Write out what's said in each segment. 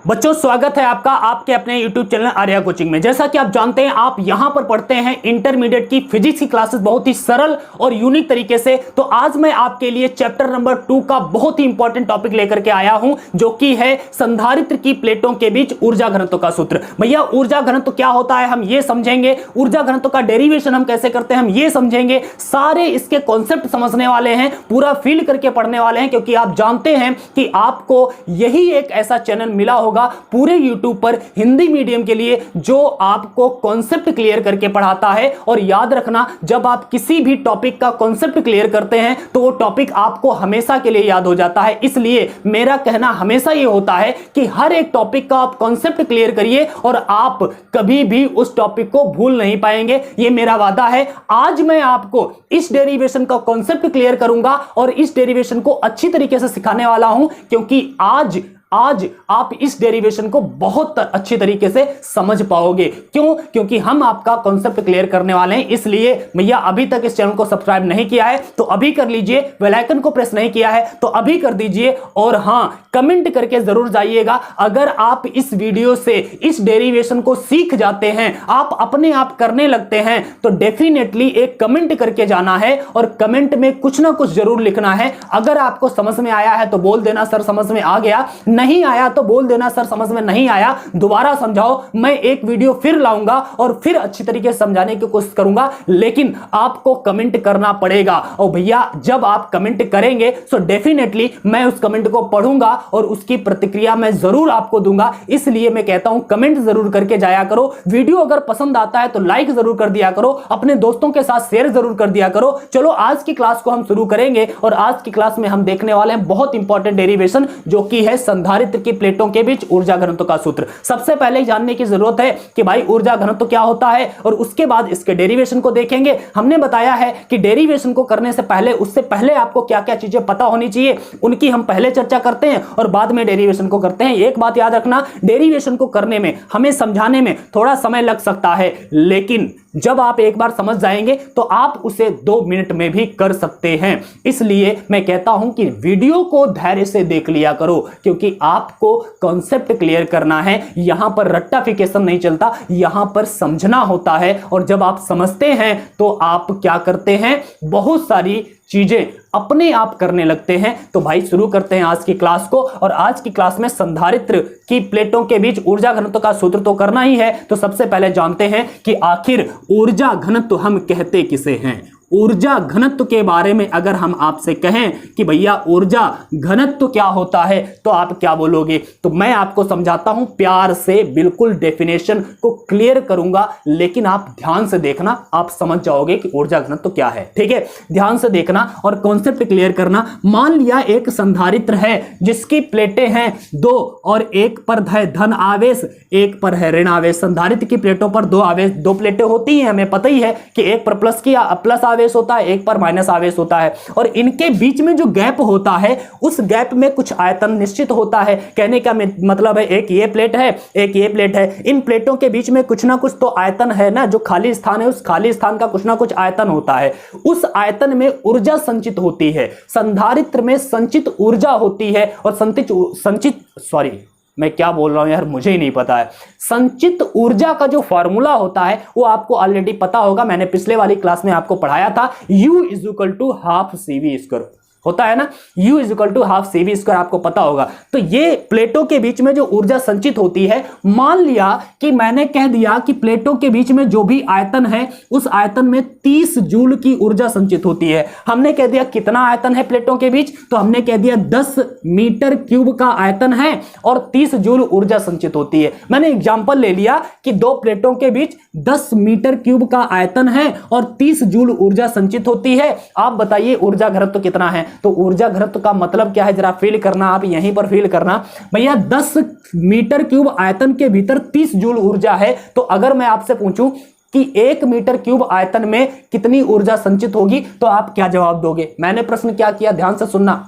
बच्चों, स्वागत है आपका आपके अपने YouTube चैनल आर्या कोचिंग में। जैसा कि आप जानते हैं, आप यहां पर पढ़ते हैं इंटरमीडिएट की फिजिक्स की क्लासेस बहुत ही सरल और यूनिक तरीके से। तो आज मैं आपके लिए चैप्टर नंबर 2 का बहुत ही इंपॉर्टेंट टॉपिक लेकर के आया हूं, जो कि है संधारित्र की प्लेटों के बीच ऊर्जा घनत्व का सूत्र। भैया, ऊर्जा घनत्व क्या होता है हम ये समझेंगे, ऊर्जा घनत्व का डेरिवेशन हम कैसे करते हैं हम ये समझेंगे, सारे इसके कॉन्सेप्ट समझने वाले हैं, पूरा फील करके पढ़ने वाले हैं। क्योंकि आप जानते हैं कि आपको यही एक ऐसा चैनल मिला होगा पूरे YouTube पर हिंदी मीडियम के लिए जो आपको कॉन्सेप्ट क्लियर करके पढ़ाता है। और याद रखना, जब आप किसी भी टॉपिक का कॉन्सेप्ट क्लियर करते हैं तो वो टॉपिक आपको हमेशा के लिए याद हो जाता है। इसलिए मेरा कहना हमेशा ये होता है कि हर एक टॉपिक का आप कॉन्सेप्ट क्लियर करिए और आप कभी भी उस टॉपिक को भूल नहीं पाएंगे, ये मेरा वादा है। आज मैं आपको इस डेरिवेशन का कॉन्सेप्ट क्लियर करूंगा और इस डेरिवेशन को अच्छी तरीके से सिखाने वाला हूं, क्योंकि आज आप इस डेरिवेशन को बहुत अच्छी तरीके से समझ पाओगे। क्यों? क्योंकि हम आपका कॉन्सेप्ट क्लियर करने वाले हैं। इसलिए भैया, अभी तक इस चैनल को सब्सक्राइब नहीं किया है तो अभी कर लीजिए, बेल आइकन को प्रेस नहीं किया है तो अभी कर दीजिए, और हां, कमेंट करके जरूर जाइएगा। अगर आप इस वीडियो से इस डेरिवेशन को सीख जाते हैं, आप अपने आप करने लगते हैं, तो डेफिनेटली एक कमेंट करके जाना है और कमेंट में कुछ ना कुछ जरूर लिखना है। अगर आपको समझ में आया है तो बोल देना सर समझ में आ गया, नहीं आया तो बोल देना सर समझ में नहीं आया, दोबारा समझाओ। मैं एक वीडियो फिर लाऊंगा और फिर अच्छी तरीके से समझाने की कोशिश करूंगा, लेकिन आपको कमेंट करना पड़ेगा। और भैया, जब आप कमेंट करेंगे तो डेफिनेटली मैं उस कमेंट को पढ़ूंगा और उसकी प्रतिक्रिया मैं जरूर आपको दूंगा। इसलिए मैं कहता हूं, कमेंट जरूर करके जाया करो। वीडियो अगर पसंद आता है तो लाइक जरूर कर दिया करो, अपने दोस्तों के साथ शेयर जरूर कर दिया करो। चलो, आज की क्लास को हम शुरू करेंगे और आज की क्लास में हम देखने वाले हैं बहुत इंपॉर्टेंट डेरिवेशन, जो कि है संधारित्र की प्लेटों के बीच ऊर्जा घनत्व का सूत्र। सबसे पहले जानने की जरूरत है कि भाई ऊर्जा घनत्व क्या होता है, और उसके बाद इसके डेरिवेशन को देखेंगे। हमने बताया है कि डेरिवेशन को करने से पहले, उससे पहले आपको क्या क्या चीजें पता होनी चाहिए, उनकी हम पहले चर्चा करते हैं और बाद में डेरिवेशन को करते हैं। एक बात याद रखना, डेरिवेशन को करने में, हमें समझाने में थोड़ा समय लग सकता है, लेकिन जब आप एक बार समझ जाएंगे तो आप उसे 2 मिनट में भी कर सकते हैं। इसलिए मैं कहता हूं कि वीडियो को धैर्य से देख लिया करो, क्योंकि आपको कॉन्सेप्ट क्लियर करना है। यहां पर रट्टाफिकेशन नहीं चलता, यहां पर समझना होता है। और जब आप समझते हैं तो आप क्या करते हैं, बहुत सारी चीजें अपने आप करने लगते हैं। तो भाई, शुरू करते हैं आज की क्लास को। और आज की क्लास में संधारित्र की प्लेटों के बीच ऊर्जा घनत्व का सूत्र तो करना ही है। तो सबसे पहले जानते हैं कि आखिर ऊर्जा घनत्व हम कहते किसे हैं। ऊर्जा घनत्व के बारे में अगर हम आपसे कहें कि भैया ऊर्जा घनत्व क्या होता है, तो आप क्या बोलोगे? तो मैं आपको समझाता हूं, प्यार से बिल्कुल डेफिनेशन को क्लियर करूंगा, लेकिन आप ध्यान से देखना, आप समझ जाओगे कि ऊर्जा घनत्व क्या है। ठीक है, ध्यान से देखना और कॉन्सेप्ट क्लियर करना। मान लिया एक संधारित्र है जिसकी प्लेटें हैं 2 और एक पर है धन आवेश, एक पर है ऋण आवेश। संधारित्र की प्लेटों पर 2 आवेश, 2 प्लेटें होती हैं, हमें पता ही है कि एक पर प्लस आवेश होता है, एक पर माइनस आवेश होता है, और इनके बीच में जो गैप होता है, उस गैप में कुछ आयतन निश्चित होता है। कहने का मतलब है, एक ये प्लेट है, एक ये प्लेट है, इन प्लेटों के बीच में कुछ ना कुछ तो आयतन है ना, जो खाली स्थान है, उस खाली स्थान का कुछ ना कुछ आयतन होता है। उस आयतन में ऊर्जा संचित होती है, संधारित्र में संचित ऊर्जा होती है। और मैं क्या बोल रहा हूं यार, मुझे ही नहीं पता है। संचित ऊर्जा का जो फॉर्मूला होता है वो आपको ऑलरेडी पता होगा, मैंने पिछले वाली क्लास में आपको पढ़ाया था। U = 12 CV² होता है ना, U = 12 CV² आपको पता होगा। तो ये प्लेटों के बीच में जो ऊर्जा संचित होती है, मान लिया कि मैंने कह दिया कि प्लेटों के बीच में जो भी आयतन है, उस आयतन में 30 जूल की ऊर्जा संचित होती है। हमने कह दिया कितना आयतन है प्लेटों के बीच, तो हमने कह दिया 10 मीटर क्यूब का आयतन है और 30 जूल ऊर्जा संचित होती है। मैंने एग्जांपल ले लिया कि 2 प्लेटों के बीच 10 मीटर क्यूब का आयतन है और 30 जूल ऊर्जा संचित होती है। आप बताइए ऊर्जा घनत्व कितना है? तो ऊर्जा घनत्व का मतलब क्या है, जरा फील करना, आप यहीं पर फील करना। भैया, 10 मीटर क्यूब आयतन के भीतर 30 जूल ऊर्जा है। तो अगर मैं आपसे पूछूं कि 1 मीटर क्यूब आयतन में कितनी ऊर्जा संचित होगी, तो आप क्या जवाब दोगे? मैंने प्रश्न क्या किया, ध्यान से सुनना।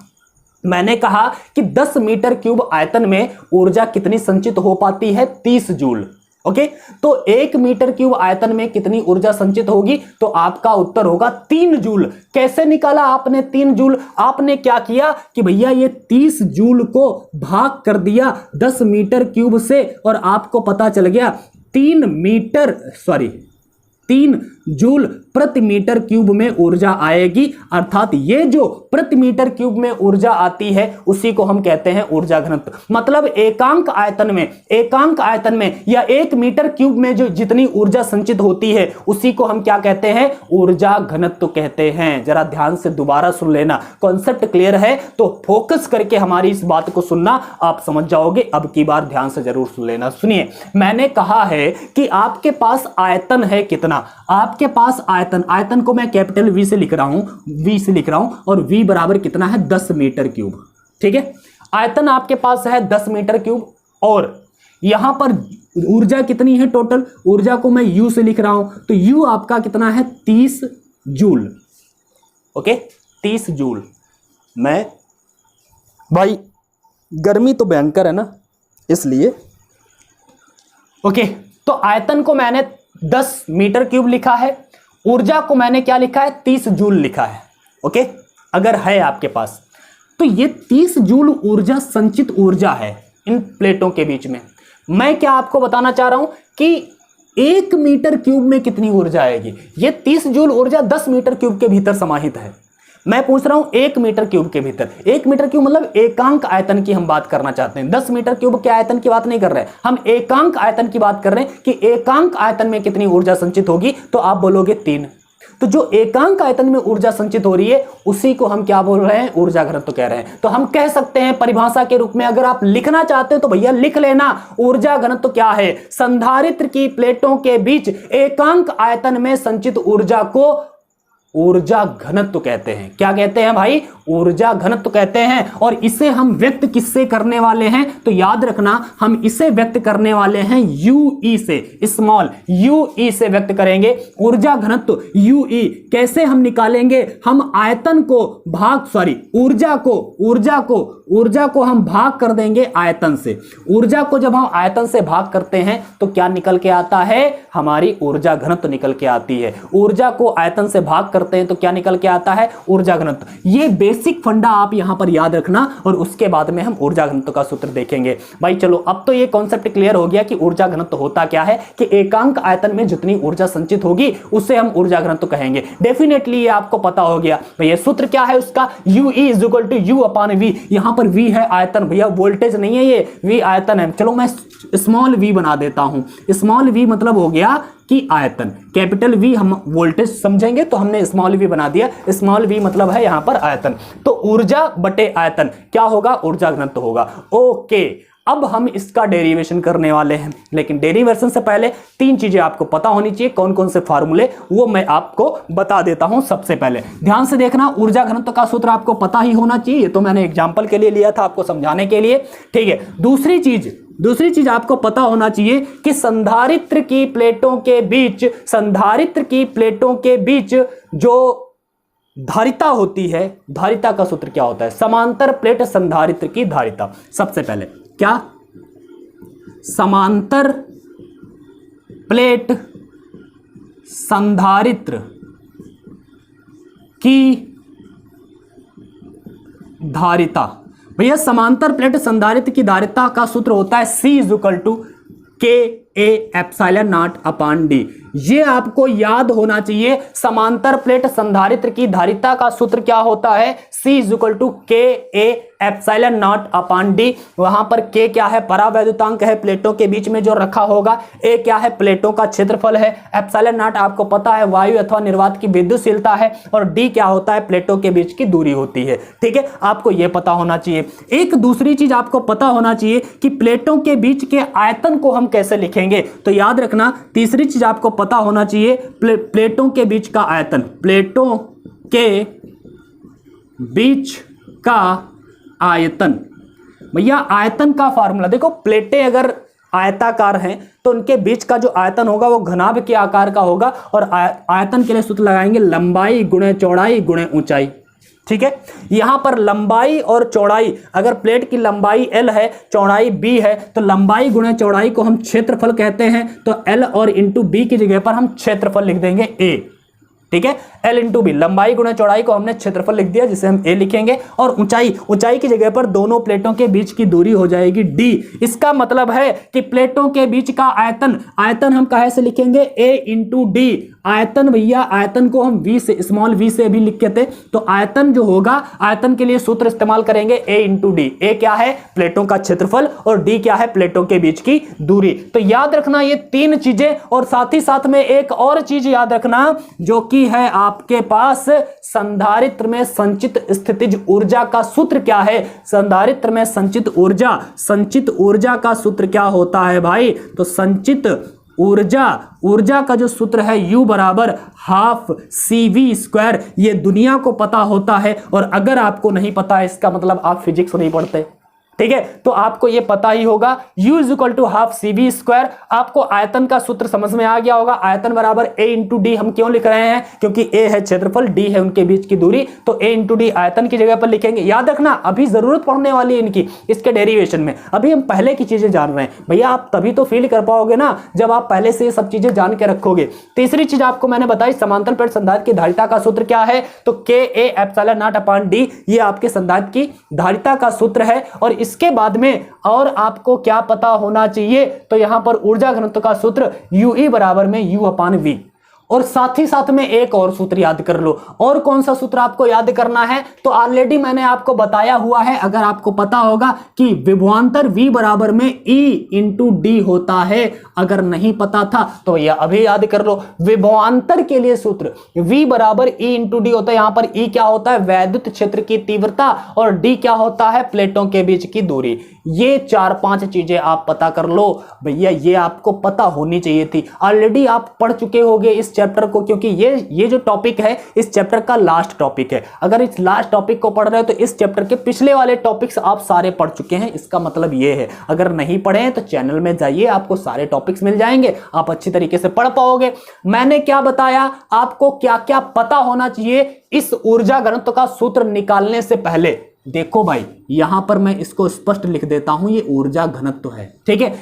मैंने कहा कि 10 मीटर क्यूब आयतन में ऊर्जा कितनी संचित हो पाती है? 30 जूल। ओके, तो 1 मीटर क्यूब आयतन में कितनी ऊर्जा संचित होगी? तो आपका उत्तर होगा 3 जूल। कैसे निकाला आपने 3 जूल? आपने क्या किया कि भैया ये 30 जूल को भाग कर दिया 10 मीटर क्यूब से और आपको पता चल गया 3 जूल प्रति मीटर क्यूब में ऊर्जा आएगी। अर्थात ये जो प्रति मीटर क्यूब में ऊर्जा आती है उसी को हम कहते हैं ऊर्जा घनत्व। मतलब एकांक आयतन में या 1 मीटर क्यूब में जो जितनी ऊर्जा संचित होती है उसी को हम क्या कहते हैं? ऊर्जा घनत्व कहते हैं। जरा ध्यान से दोबारा सुन लेना, कॉन्सेप्ट क्लियर है तो फोकस करके हमारी इस बात को सुनना, आप समझ जाओगे। अब की बार ध्यान से जरूर सुन लेना। सुनिए, मैंने कहा है कि आपके पास आयतन है कितना? आपके पास आयतन को मैं कैपिटल वी से लिख रहा हूं और वी बराबर कितना है? 10 मीटर क्यूब। ठीक है, आयतन आपके पास है 10 मीटर क्यूब और यहां पर ऊर्जा कितनी है? टोटल ऊर्जा को मैं यू से लिख रहा हूं, तो यू आपका कितना है? 30 जूल। Okay, 30 joule. मैं भाई गर्मी तो भयंकर है ना, इसलिए ओके, तो आयतन को मैंने 10 मीटर क्यूब लिखा है, ऊर्जा को मैंने क्या लिखा है? 30 जूल लिखा है। ओके, अगर है आपके पास तो ये 30 जूल ऊर्जा संचित ऊर्जा है इन प्लेटों के बीच में। मैं क्या आपको बताना चाह रहा हूं कि 1 मीटर क्यूब में कितनी ऊर्जा आएगी? ये 30 जूल ऊर्जा 10 मीटर क्यूब के भीतर समाहित है। मैं पूछ रहा हूं 1 मीटर क्यूब के भीतर। 1 मीटर क्यूब मतलब एकांक आयतन की हम बात करना चाहते हैं। 10 मीटर क्यूब के आयतन की बात नहीं कर रहे, हम एकांक आयतन की बात कर रहे हैं कि एकांक आयतन में कितनी ऊर्जा संचित होगी। तो आप बोलोगे 3। तो जो एकांक आयतन में ऊर्जा संचित हो रही है उसी को हम क्या बोल रहे हैं? ऊर्जा घनत्व कह रहे हैं। तो हम कह सकते हैं परिभाषा के रूप में, अगर आप लिखना चाहते हो तो भैया लिख लेना, ऊर्जा घनत्व क्या है? संधारित्र की प्लेटों के बीच एकांक आयतन में संचित ऊर्जा को ऊर्जा घनत्व कहते हैं। क्या कहते हैं भाई? ऊर्जा घनत्व कहते हैं। और इसे हम व्यक्त किससे करने वाले हैं? तो याद रखना, हम इसे व्यक्त करने वाले हैं यूई से, स्मॉल यूई से व्यक्त करेंगे ऊर्जा घनत्व। यूई कैसे हम निकालेंगे? हम आयतन को ऊर्जा को हम भाग कर देंगे आयतन से। ऊर्जा को जब हम आयतन से भाग करते हैं तो क्या निकल के आता है? हमारी ऊर्जा घनत्व निकल के आती है। ऊर्जा को आयतन से भाग करते हैं तो क्या निकल के आता है? ऊर्जा घनत्व। ये बेसिक फंडा आप यहां पर याद रखना और उसके बाद में हम ऊर्जा घनत्व का सूत्र देखेंगे। भाई चलो, अब तो ये कॉन्सेप्ट क्लियर हो गया कि ऊर्जा घनत्व होता क्या है, कि एकांक आयतन में जितनी ऊर्जा संचित होगी उसे हम ऊर्जा घनत्व कहेंगे। डेफिनेटली ये आपको पता हो गया। भैया सूत्र क्या है उसका? U E = U/V। यहां पर V है आयतन, भैया वोल्टेज नहीं है, ये V आयतन है। चलो मैं स्मॉल v बना देता हूं। स्मॉल v मतलब हो गया कि आयतन, कैपिटल V हम वोल्टेज समझेंगे तो हमने स्मॉल v बना दिया। स्मॉल v मतलब है यहां पर आयतन। तो ऊर्जा बटे आयतन क्या होगा? ऊर्जा घनत्व होगा। ओके, अब हम इसका डेरिवेशन करने वाले हैं, लेकिन डेरिवेशन से पहले 3 चीजें आपको पता होनी चाहिए। कौन कौन से फार्मूले, वो मैं आपको बता देता हूं। सबसे पहले ध्यान से देखना, ऊर्जा घनत्व का सूत्र आपको पता ही होना चाहिए। तो मैंने एग्जांपल के लिए लिया था आपको समझाने के लिए, ठीक है। दूसरी चीज आपको पता होना चाहिए कि संधारित्र की प्लेटों के बीच जो धारिता होती है, धारिता का सूत्र क्या होता है? समांतर प्लेट संधारित्र की धारिता। सबसे पहले क्या? समांतर प्लेट संधारित्र की धारिता। भैया समांतर प्लेट संधारित्र की धारिता का सूत्र होता है C = K/A/0/D। ये आपको याद होना चाहिए। समांतर प्लेट संधारित्र की धारिता का सूत्र क्या होता है? C = K/A/0/D। वहां पर K क्या है? परावैद्युतांक है, प्लेटों के बीच में जो रखा होगा। A क्या है? प्लेटों का क्षेत्रफल है। ε0 आपको पता है वायु अथवा निर्वात की विद्युतशीलता है। और D क्या होता है? प्लेटों के बीच की दूरी होती है। ठीक है, आपको यह पता होना चाहिए। एक दूसरी चीज आपको पता होना चाहिए कि प्लेटों के बीच के आयतन को हम कैसे लिखेंगे। तो याद रखना, तीसरी चीज आपको पता होना चाहिए प्लेटों के बीच का आयतन। प्लेटों के बीच का आयतन, भैया आयतन का फार्मूला देखो। प्लेटें अगर आयताकार हैं तो उनके बीच का जो आयतन होगा वो घनाभ के आकार का होगा। और आयतन के लिए सूत्र लगाएंगे लंबाई गुणे चौड़ाई गुणे ऊंचाई। ठीक है। यहां पर लंबाई और चौड़ाई, अगर प्लेट की लंबाई L है, चौड़ाई B है, तो लंबाई गुणे चौड़ाई को हम क्षेत्रफल कहते हैं। तो L और इंटू B की जगह पर हम क्षेत्रफल लिख देंगे A, ठीक है। L इंटू बी, लंबाई गुणा चौड़ाई को हमने क्षेत्रफल लिख दिया, जिसे हम A लिखेंगे। और ऊंचाई की जगह पर दोनों प्लेटों के बीच की दूरी हो जाएगी D। इसका मतलब है कि प्लेटों के बीच का आयतन हम कहे से लिखेंगे A इंटू डी। आयतन भैया, आयतन को हम V से, स्मॉल v से भी लिखते थे। तो आयतन जो होगा, आयतन के लिए सूत्र इस्तेमाल करेंगे A इंटू डी। A क्या है? प्लेटों का क्षेत्रफल, और D क्या है? प्लेटों के बीच की दूरी। तो याद रखना ये तीन चीजें, और साथ ही साथ में एक और चीज याद रखना जो कि है आपके पास संधारित्र में संचित स्थितिज ऊर्जा का सूत्र क्या है। संधारित्र में संचित ऊर्जा का सूत्र क्या होता है भाई? तो संचित ऊर्जा का जो सूत्र है U बराबर हाफ CV²। ये दुनिया को पता होता है, और अगर आपको नहीं पता है इसका मतलब आप फिजिक्स नहीं पढ़ते, ठीक है। तो आपको यह पता ही होगा U is equal to half CV²। आपको आयतन का सूत्र समझ में आ गया होगा। आयतन बराबर A इंटू डी। हम क्यों लिख रहे हैं? क्योंकि A है क्षेत्रफल, D है उनके बीच की दूरी, तो A इंटू डी आयतन की जगह पर लिखेंगे। याद रखना, अभी जरूरत पड़ने वाली है इनकी, इसके डेरिवेशन में। अभी हम पहले की चीजें जान रहे हैं भैया, आप तभी तो फील कर पाओगे ना जब आप पहले से ये सब चीजें जान के रखोगे। तीसरी चीज आपको मैंने बताई, समांतर प्लेट संधारित्र की धारिता का सूत्र क्या है? तो KA epsilon not upon D। ये आपके संधारित्र की धारिता का सूत्र है। और इसके बाद में और आपको क्या पता होना चाहिए? तो यहां पर ऊर्जा घनत्व का सूत्र UE बराबर में U अपॉन V। और साथ ही साथ में एक और सूत्र याद कर लो। और कौन सा सूत्र आपको याद करना है? तो ऑलरेडी मैंने आपको बताया हुआ है, अगर आपको पता होगा कि विभवांतर V बराबर में E इंटू डी होता है। अगर नहीं पता था तो यह अभी याद कर लो। विभवांतर के लिए सूत्र V बराबर E इंटू डी होता है। यहां पर E क्या होता है? वैद्युत क्षेत्र की तीव्रता, और D क्या होता है? प्लेटों के बीच की दूरी। ये 4-5 चीजें आप पता कर लो भैया, ये आपको पता होनी चाहिए थी। ऑलरेडी आप पढ़ चुके होंगे इस चैप्टर को, क्योंकि ये जो टॉपिक है इस चैप्टर का लास्ट टॉपिक है। अगर इस लास्ट टॉपिक को पढ़ रहे हो तो इस चैप्टर के पिछले वाले टॉपिक्स आप सारे पढ़ चुके हैं। इसका मतलब ये है, अगर नहीं पढ़े हैं तो चैनल में जाइए, आपको सारे टॉपिक्स मिल जाएंगे, आप अच्छी तरीके से पढ़ पाओगे। मैंने क्या बताया आपको, क्या क्या पता होना चाहिए इस ऊर्जा घनत्व का सूत्र निकालने से पहले? देखो भाई, यहां पर मैं इसको स्पष्ट लिख देता हूं, ये ऊर्जा घनत्व है, ठीक है।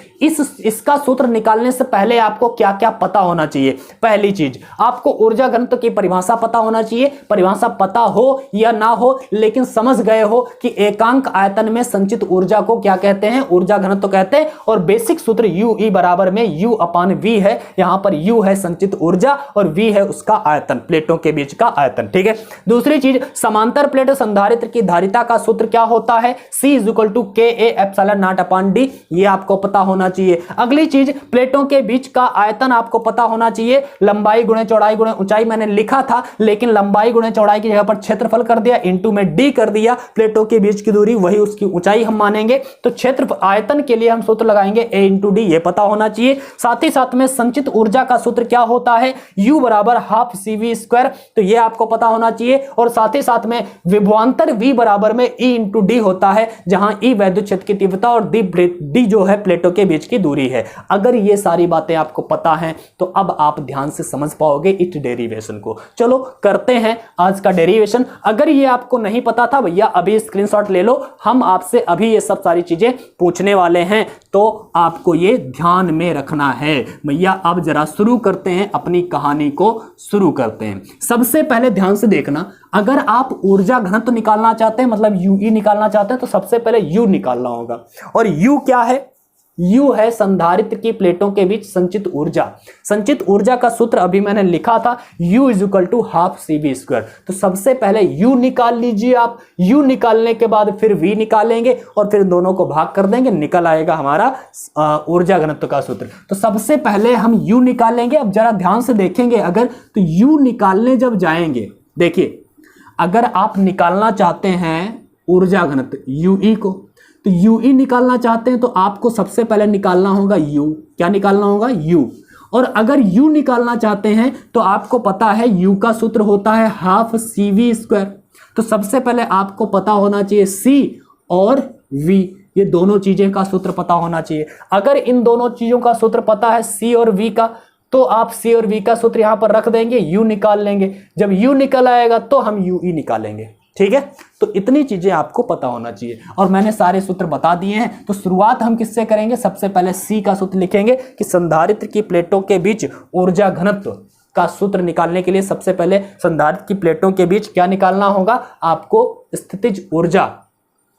इसका सूत्र निकालने से पहले आपको क्या क्या पता होना चाहिए? पहली चीज, आपको ऊर्जा घनत्व की परिभाषा पता होना चाहिए। परिभाषा पता हो या ना हो, लेकिन समझ गए हो कि एकांक आयतन में संचित ऊर्जा को क्या कहते हैं? ऊर्जा घनत्व कहते हैं। और बेसिक सूत्र UE बराबर में U अपॉन V है। यहां पर U है संचित ऊर्जा और V है उसका आयतन, प्लेटों के बीच का आयतन, ठीक है। दूसरी चीज, समांतर प्लेट संधारित्र की धारिता का सूत्र क्या होता है? C is equal to KA epsilon not upon D। ये आपको पता होना चाहिए। अगली चीज, प्लेटों के बीच का आयतन आपको पता होना चाहिए। लंबाई गुणे चौड़ाई गुणे ऊंचाई मैंने लिखा था, लेकिन लंबाई गुणे चौड़ाई की जगह पर क्षेत्रफल कर दिया, इंटू में D कर दिया। प्लेटों के बीच की दूरी वही उसकी ऊंचाई हम मानेंगे। तो क्षेत्र आयतन के लिए हम सूत्र लगाएंगे A इंटू डी, ये पता होना चाहिए। साथ ही साथ में संचित ऊर्जा का सूत्र क्या होता है? U बराबर हाफ CV²। तो ये आपको पता होना चाहिए। और साथ ही साथ में विभवांतर V बराबर में E इंटू डी होता है, जहां E वैद्युत क्षेत्र की तीव्रता और D जो है प्लेटों के बीच की दूरी है। अगर ये सारी बातें आपको पता हैं तो अब आप ध्यान से समझ पाओगे इस डेरिवेशन को। चलो करते हैं आज का डेरिवेशन। अगर ये आपको नहीं पता था भैया, अभी स्क्रीनशॉट ले लो, हम आपसे अभी ये सब सारी चीजें पूछने वाले हैं, तो आपको ये ध्यान में रखना है भैया। अब जरा शुरू करते हैं, अपनी कहानी को शुरू करते हैं। सबसे पहले ध्यान से देखना, अगर आप ऊर्जा घनत्व निकालना चाहते हैं, मतलब UE निकालना चाहते हैं, तो सबसे पहले U निकालना होगा। और U क्या है? U है संधारित्र की प्लेटों के बीच संचित ऊर्जा। संचित ऊर्जा का सूत्र अभी मैंने लिखा था, U is equal to half CV²। तो सबसे पहले U निकाल लीजिए आप। U निकालने के बाद फिर V निकालेंगे और फिर दोनों को भाग कर देंगे, निकल आएगा हमारा ऊर्जा घनत्व का सूत्र। तो सबसे पहले हम U निकालेंगे। अब जरा ध्यान से देखेंगे, अगर तो U निकालने जब जाएंगे, देखिए अगर आप निकालना चाहते हैं ऊर्जा घनत्व UE को, तो UE निकालना चाहते हैं तो आपको सबसे पहले निकालना होगा U। क्या निकालना होगा? U। और अगर U निकालना चाहते हैं तो आपको पता है U का सूत्र होता है हाफ CV²। तो सबसे पहले आपको पता होना चाहिए C और V, ये दोनों चीजें का सूत्र पता होना चाहिए। अगर इन दोनों चीजों का सूत्र पता है C और V का, तो आप C और V का सूत्र यहां पर रख देंगे, U निकाल लेंगे। जब U निकल आएगा तो हम UE निकालेंगे, ठीक ठीक है, तो इतनी चीजें आपको पता होना चाहिए और मैंने सारे सूत्र बता दिए हैं। तो शुरुआत हम किससे करेंगे? सबसे पहले सी का सूत्र लिखेंगे कि संधारित्र की प्लेटों के बीच ऊर्जा घनत्व का सूत्र निकालने के लिए सबसे पहले संधारित्र की प्लेटों के बीच क्या निकालना होगा? आपको स्थितिज ऊर्जा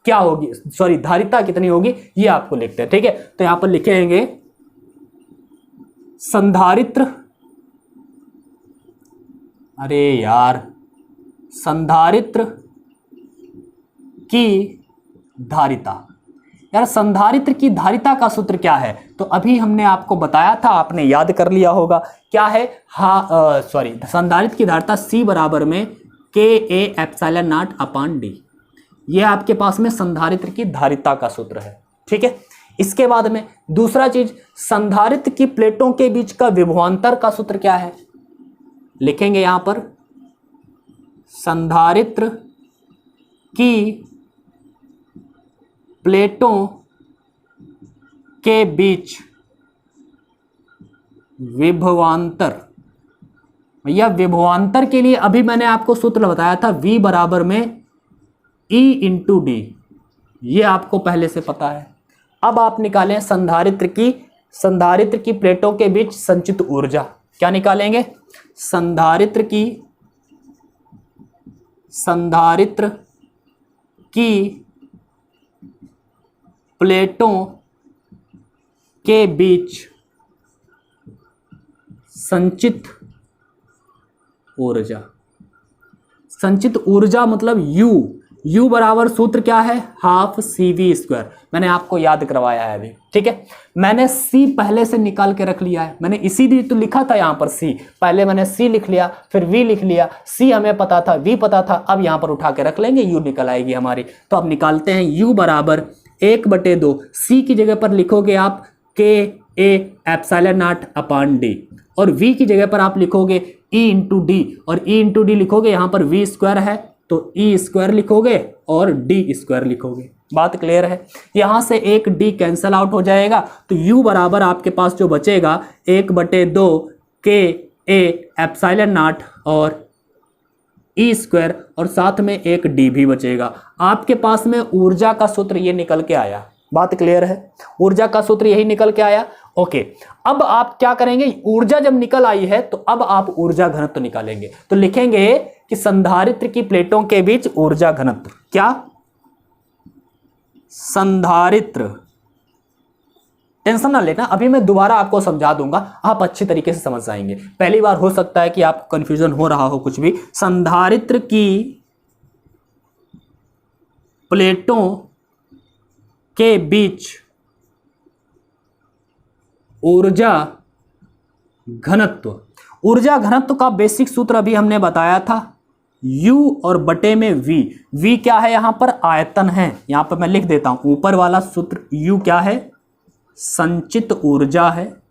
क्या होगी, सॉरी धारिता कितनी होगी, ये आपको लिखते हैं। ठीक है, तो यहां पर लिखेंगे संधारित्र, अरे यार, संधारित्र की धारिता। यार संधारित्र की धारिता का सूत्र क्या है? तो अभी हमने आपको बताया था, आपने याद कर लिया होगा क्या है। संधारित्र की धारिता C बराबर में Ka(ε0)/d। ये आपके पास में संधारित्र की धारिता का सूत्र है। ठीक है, इसके बाद में दूसरा चीज, संधारित्र की प्लेटों के बीच का विभवांतर का सूत्र क्या है? लिखेंगे यहां पर संधारित्र की प्लेटों के बीच विभवांतर। या विभवांतर के लिए अभी मैंने आपको सूत्र बताया था, V बराबर में E/d। ये आपको पहले से पता है। अब आप निकालें संधारित्र की प्लेटों के बीच संचित ऊर्जा। क्या निकालेंगे? संधारित्र की प्लेटों के बीच संचित ऊर्जा। संचित ऊर्जा मतलब U बराबर सूत्र क्या है? Half CV²। मैंने आपको याद करवाया है अभी। ठीक है, मैंने C पहले से निकाल के रख लिया है। मैंने इसीलिए तो लिखा था यहां पर C, पहले मैंने C लिख लिया, फिर V लिख लिया। C हमें पता था, V पता था, अब यहां पर उठा के रख लेंगे, U निकल आएगी हमारी। तो अब निकालते हैं U बराबर 1/2। C की जगह पर लिखोगे आप Ka(ε0)/d और V की जगह पर आप लिखोगे E/d और E/d लिखोगे, यहां पर V² है तो E² लिखोगे और D² लिखोगे। बात क्लियर है? यहां से एक D कैंसल आउट हो जाएगा, तो U बराबर आपके पास जो बचेगा 1/2 Ka(ε0) और E² और साथ में एक D भी बचेगा। आपके पास में ऊर्जा का सूत्र ये निकल के आया। बात क्लियर है? ऊर्जा का सूत्र यही निकल के आया। ओके, अब आप क्या करेंगे? ऊर्जा जब निकल आई है तो अब आप ऊर्जा घनत्व निकालेंगे। तो लिखेंगे कि संधारित्र की प्लेटों के बीच ऊर्जा घनत्व। क्या? संधारित्र, टेंशन ना लेना, अभी मैं दोबारा आपको समझा दूंगा, आप अच्छी तरीके से समझ जाएंगे। पहली बार हो सकता है कि आपको कंफ्यूजन हो रहा हो कुछ भी। संधारित्र की प्लेटों के बीच ऊर्जा घनत्व। ऊर्जा घनत्व का बेसिक सूत्र अभी हमने बताया था, U और बटे में V। V क्या है? यहां पर आयतन है। यहां पर मैं लिख देता हूं, ऊपर वाला सूत्र U क्या है? संचित ऊर्जा है।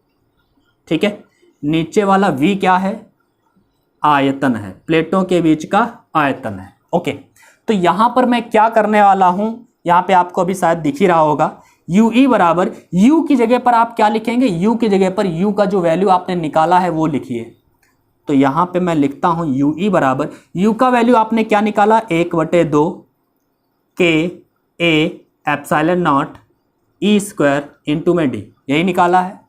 ठीक है, नीचे वाला V क्या है? आयतन है, प्लेटों के बीच का आयतन है। ओके, तो यहां पर मैं क्या करने वाला हूं, यहां पे आपको अभी शायद दिख ही रहा होगा। UE बराबर, U की जगह पर आप क्या लिखेंगे? U की जगह पर U का जो वैल्यू आपने निकाला है वो लिखिए। तो यहां पे मैं लिखता हूं UE बराबर, U का वैल्यू आपने क्या निकाला? 1/2 Ka(ε0) E² इंटू में D, यही निकाला है।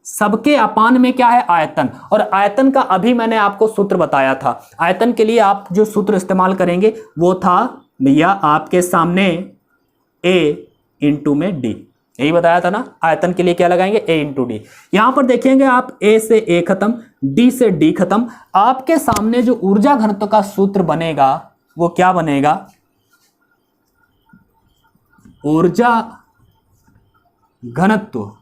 सबके अपान में क्या है? आयतन। और आयतन का अभी मैंने आपको सूत्र बताया था। आयतन के लिए आप जो सूत्र इस्तेमाल करेंगे वो था भैया आपके सामने A इंटू में D, यही बताया था ना। आयतन के लिए क्या लगाएंगे? A into D। यहां पर देखेंगे आप A से A खत्म, D से D खत्म। आपके सामने जो ऊर्जा घनत्व का सूत्र बनेगा वो क्या बनेगा? ऊर्जा घनत्व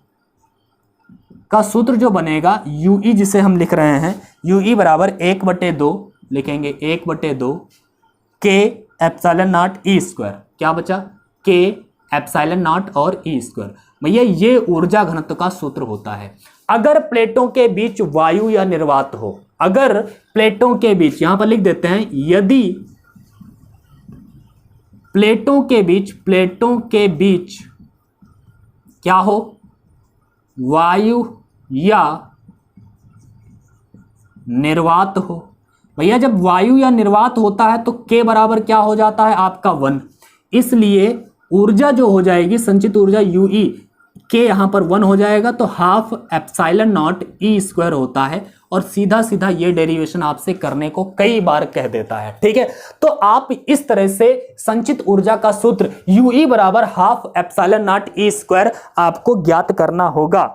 का सूत्र जो बनेगा UE, जिसे हम लिख रहे हैं UE बराबर 1/2 लिखेंगे, 1/2 Ka(ε0) E²। क्या बचा? Ka(ε0) और E²। भैया ये ऊर्जा घनत्व का सूत्र होता है। अगर प्लेटों के बीच वायु या निर्वात हो, अगर प्लेटों के बीच, यहां पर लिख देते हैं, यदि प्लेटों के बीच क्या हो? वायु या निर्वात हो, भैया जब वायु या निर्वात होता है तो K बराबर क्या हो जाता है आपका 1, इसलिए ऊर्जा जो हो जाएगी संचित ऊर्जा UE के यहाँ पर 1 हो जाएगा, तो half epsilon not E square होता है। और सीधा सीधा ये डेरिवेशन आपसे करने को कई बार कह देता है, ठीक है। तो आप इस तरह से संचित ऊर्जा का सूत्र UE बराबर half epsilon not E square आपको ज्ञात करना होगा।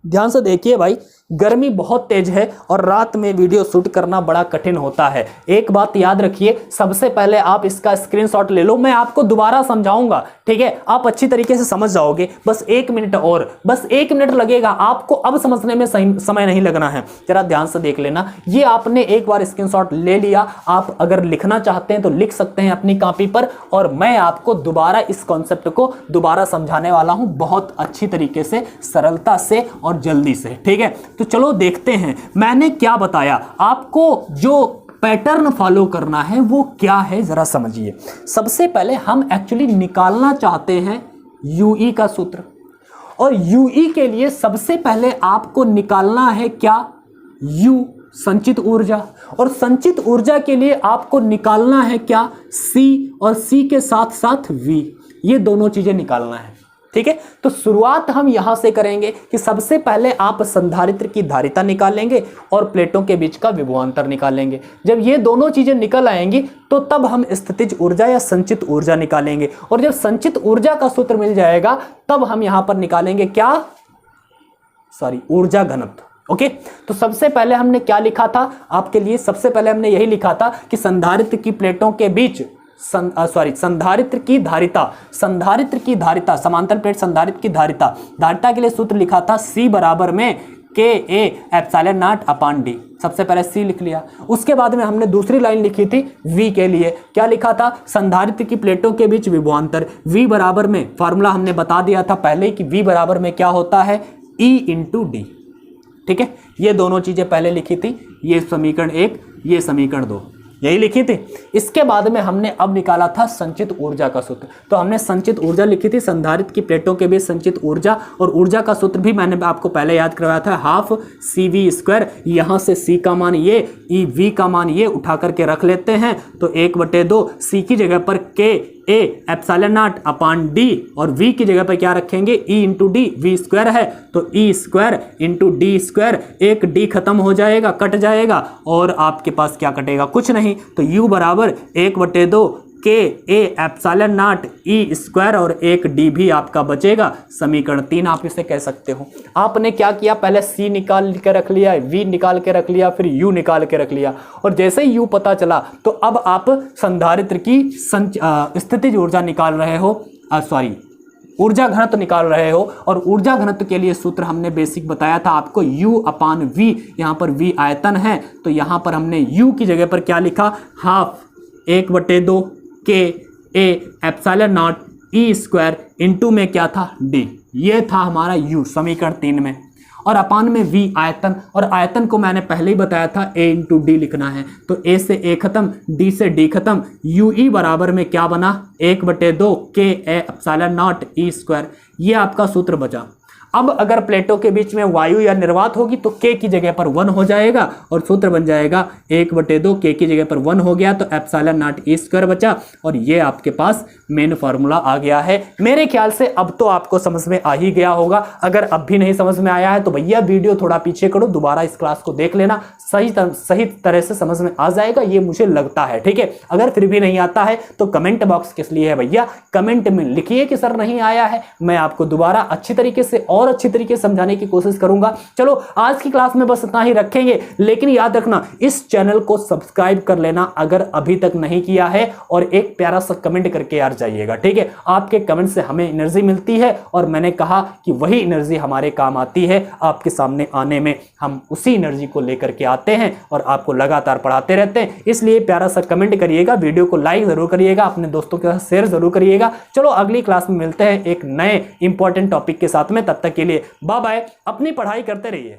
ध्यान से देखिए भाई, गर्मी बहुत तेज है और रात में वीडियो शूट करना बड़ा कठिन होता है। एक बात याद रखिए, सबसे पहले आप इसका स्क्रीनशॉट ले लो, मैं आपको दोबारा समझाऊंगा, ठीक है, आप अच्छी तरीके से समझ जाओगे। बस 1 मिनट और, बस 1 मिनट लगेगा आपको, अब समझने में समय नहीं लगना है। जरा ध्यान से देख लेना, ये आपने एक बार स्क्रीनशॉट ले लिया, आप अगर लिखना चाहते हैं तो लिख सकते हैं अपनी कॉपी पर, और मैं आपको दोबारा इस कॉन्सेप्ट को दोबारा समझाने वाला हूं बहुत अच्छी तरीके से, सरलता से और जल्दी से, ठीक है। तो चलो देखते हैं मैंने क्या बताया आपको। जो पैटर्न फॉलो करना है वो क्या है जरा समझिए। सबसे पहले हम एक्चुअली निकालना चाहते हैं UE का सूत्र, और UE के लिए सबसे पहले आपको निकालना है क्या, U संचित ऊर्जा, और संचित ऊर्जा के लिए आपको निकालना है क्या, C, और C के साथ साथ V, ये दोनों चीजें निकालना है, ठीक है। तो शुरुआत हम यहां से करेंगे कि सबसे पहले आप संधारित्र की धारिता निकालेंगे और प्लेटों के बीच का विभवांतर निकालेंगे। जब ये दोनों चीजें निकल आएंगी तो तब हम स्थितिज ऊर्जा या संचित ऊर्जा निकालेंगे, और जब संचित ऊर्जा का सूत्र मिल जाएगा तब हम यहां पर निकालेंगे क्या, ऊर्जा घनत्व। ओके, तो सबसे पहले हमने क्या लिखा था आपके लिए, सबसे पहले हमने यही लिखा था कि संधारित्र की प्लेटों के बीच संधारित्र की धारिता, समांतर प्लेट संधारित्र की धारिता के लिए सूत्र लिखा था C बराबर में Ka epsilon not upon D। सबसे पहले C लिख लिया, उसके बाद में हमने दूसरी लाइन लिखी थी V के लिए, क्या लिखा था, संधारित्र की प्लेटों के बीच विभवांतर, V बराबर में, फॉर्मूला हमने बता दिया था पहले कि V बराबर में क्या होता है, E इंटू D, ठीक है। ये दोनों चीजें पहले लिखी थी, ये समीकरण 1, ये समीकरण 2, यही लिखी थी। इसके बाद में हमने अब निकाला था संचित ऊर्जा का सूत्र, तो हमने संचित ऊर्जा लिखी थी, संधारित्र की प्लेटों के बीच संचित ऊर्जा, और ऊर्जा का सूत्र भी मैंने आपको पहले याद करवाया था, हाफ CV स्क्वायर, यहां से C का मान ये, V का मान ये उठा करके रख लेते हैं, तो 1/2 C की जगह पर Ka epsilon not upon D, और V की जगह पर क्या रखेंगे, E into D, V square है तो E square into D square, एक D खत्म हो जाएगा, कट जाएगा, और आपके पास क्या कटेगा, कुछ नहीं, तो U बराबर 1/2 Ka epsilon not E square, और एक D भी आपका बचेगा, समीकरण 3 आप इसे कह सकते हो। आपने क्या किया, पहले C निकाल के रख लिया, V निकाल के रख लिया, फिर U निकाल के रख लिया, और जैसे ही U पता चला तो अब आप संधारित्र की स्थितिज ऊर्जा निकाल रहे हो, ऊर्जा घनत्व निकाल रहे हो, और ऊर्जा घनत्व के लिए सूत्र हमने बेसिक बताया था आपको, U अपान V, यहाँ पर V आयतन है तो यहाँ पर हमने U की जगह पर क्या लिखा, half 1/2 Ka epsilon not E square into में क्या था, D, ये था हमारा U समीकरण 3 में, और अपान में V आयतन, और आयतन को मैंने पहले ही बताया था A इंटू D लिखना है, तो A से A खत्म, D से D खत्म, UE बराबर में क्या बना, 1/2 Ka epsilon not E square, ये आपका सूत्र बचा। अब अगर प्लेटों के बीच में वायु या निर्वात होगी तो K की जगह पर 1 हो जाएगा, और सूत्र बन जाएगा 1/2, K की जगह पर 1 हो गया तो एप्सिलॉन नॉट E स्क्वायर बचा, और ये आपके पास मेन फार्मूला आ गया है। मेरे ख्याल से अब तो आपको समझ में आ ही गया होगा। अगर अब भी नहीं समझ में आया है तो भैया वीडियो थोड़ा पीछे करो, दोबारा इस क्लास को देख लेना, सही तरह से समझ में आ जाएगा, ये मुझे लगता है, ठीक है। अगर फिर भी नहीं आता है तो कमेंट बॉक्स किस लिए है भैया, कमेंट में लिखिए कि सर नहीं आया है, मैं आपको दोबारा अच्छी तरीके से और अच्छी तरीके से समझाने की कोशिश करूंगा। चलो आज की क्लास में बस इतना ही रखेंगे, लेकिन याद रखना इस चैनल को सब्सक्राइब कर लेना अगर अभी तक नहीं किया है, और एक प्यारा सा कमेंट करके यार जाइएगा, ठीक है। आपके कमेंट से हमें एनर्जी मिलती है, और मैंने कहा कि वही एनर्जी हमारे काम आती है आपके सामने आने में, हम उसी एनर्जी को लेकर के आते हैं और आपको लगातार पढ़ाते रहते हैं। इसलिए प्यारा सा कमेंट करिएगा, वीडियो को लाइक जरूर करिएगा, अपने दोस्तों के साथ शेयर जरूर करिएगा। चलो अगली क्लास में मिलते हैं एक नए इंपॉर्टेंट टॉपिक के साथ में, तब तक के लिए बाय बाय, अपनी पढ़ाई करते रहिए।